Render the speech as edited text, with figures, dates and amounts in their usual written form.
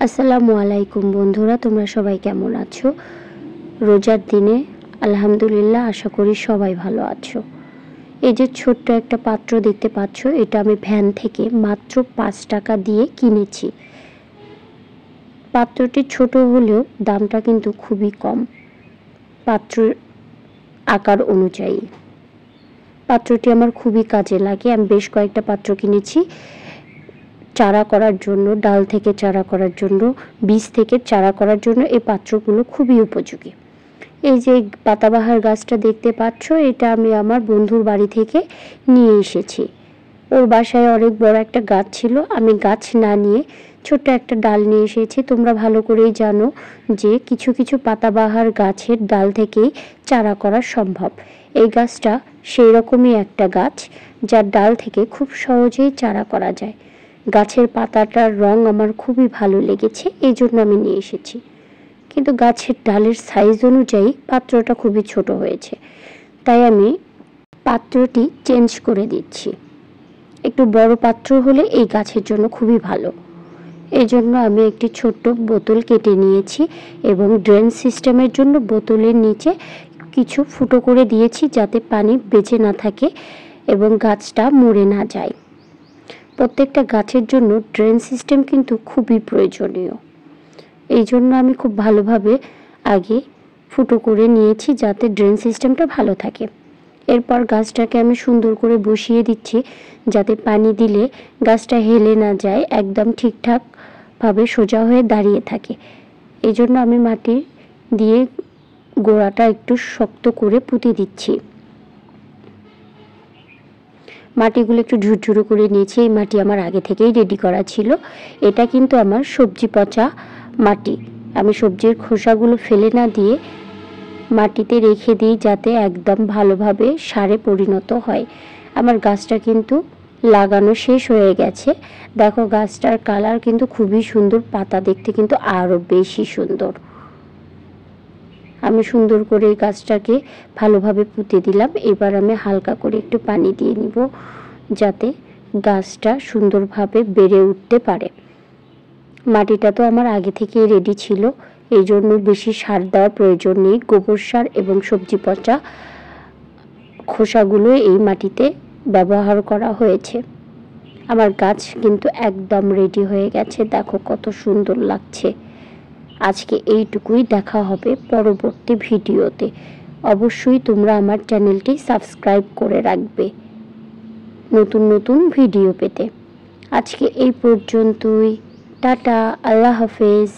আসসালামু আলাইকুম বন্ধুরা, তোমরা সবাই কেমন আছো? রোজার দিনে আলহামদুলিল্লাহ, আশা করি সবাই ভালো আছো। এই যে ছোট্ট একটা পাত্র দেখতে পাচ্ছ, এটা আমি ভ্যান থেকে মাত্র 5 টাকা দিয়ে কিনেছি। পাত্রটি ছোট হলেও দামটা কিন্তু খুবই কম পাত্রের আকার অনুযায়ী। পাত্রটি আমার খুবই কাজে লাগে। আমি বেশ কয়েকটা পাত্র কিনেছি চারা করার জন্য, ডাল থেকে চারা করার জন্য, বীজ থেকে চারা করার জন্য এই পাত্রগুলো খুবই উপযোগী। এই যে পাতাবাহার গাছটা দেখতে পাচ্ছ, এটা আমি আমার বন্ধুর বাড়ি থেকে নিয়ে এসেছি। ওর বাসায় অনেক বড় একটা গাছ ছিল, আমি গাছ না নিয়ে ছোট্ট একটা ডাল নিয়ে এসেছি। তোমরা ভালো করেই জানো যে কিছু কিছু পাতাবাহার গাছের ডাল থেকেই চারা করা সম্ভব। এই গাছটা সেই রকমই একটা গাছ, যার ডাল থেকে খুব সহজেই চারা করা যায়। গাছের পাতাটার রং আমার খুবই ভালো লেগেছে, এই জন্য আমি নিয়ে এসেছি। কিন্তু গাছের ডালের সাইজ অনুযায়ী পাত্রটা খুবই ছোট হয়েছে, তাই আমি পাত্রটি চেঞ্জ করে দিচ্ছি। একটু বড় পাত্র হলে এই গাছের জন্য খুবই ভালো। এই জন্য আমি একটি ছোট্ট বোতল কেটে নিয়েছি এবং ড্রেন সিস্টেমের জন্য বোতলের নিচে কিছু ফুটো করে দিয়েছি, যাতে পানি বেঁচে না থাকে এবং গাছটা মরে না যায়। প্রত্যেকটা গাছের জন্য ড্রেন সিস্টেম কিন্তু খুবই প্রয়োজনীয়। এই জন্য আমি খুব ভালোভাবে আগে ফুটো করে নিয়েছি, যাতে ড্রেন সিস্টেমটা ভালো থাকে। এরপর গাছটাকে আমি সুন্দর করে বসিয়ে দিচ্ছি, যাতে পানি দিলে গাছটা হেলে না যায়, একদম ঠিকঠাকভাবে সোজা হয়ে দাঁড়িয়ে থাকে। এই জন্য আমি মাটি দিয়ে গোড়াটা একটু শক্ত করে পুঁতে দিচ্ছি। মাটিগুলো একটু ঝুরঝুরো করে নিয়েছি। এই মাটি আমার আগে থেকেই রেডি করা ছিল। এটা কিন্তু আমার সবজি পচা মাটি। আমি সবজির খোসাগুলো ফেলে না দিয়ে মাটিতে রেখে দিই, যাতে একদম ভালোভাবে সারে পরিণত হয়। আমার গাছটা কিন্তু লাগানো শেষ হয়ে গেছে। দেখো, গাছটার কালার কিন্তু খুবই সুন্দর, পাতা দেখতে কিন্তু আরও বেশি সুন্দর। আমি সুন্দর করে এই গাছটাকে ভালোভাবে পুঁতে দিলাম। এবার আমি হালকা করে একটু পানি দিয়ে নিব, যাতে গাছটা সুন্দরভাবে বেড়ে উঠতে পারে। মাটিটা তো আমার আগে থেকেই রেডি ছিল, এই জন্য বেশি সার দেওয়ার প্রয়োজন নেই। গোবর সার এবং সবজি পচা খোসাগুলো এই মাটিতে ব্যবহার করা হয়েছে। আমার গাছ কিন্তু একদম রেডি হয়ে গেছে। দেখো কত সুন্দর লাগছে। আজকে এইটুকুই, দেখা হবে পরবর্তী ভিডিওতে। অবশ্যই তোমরা আমার চ্যানেলটি সাবস্ক্রাইব করে রাখবে নতুন নতুন ভিডিও পেতে। আজকে এই পর্যন্তই। টাটা, আল্লাহ হাফেজ।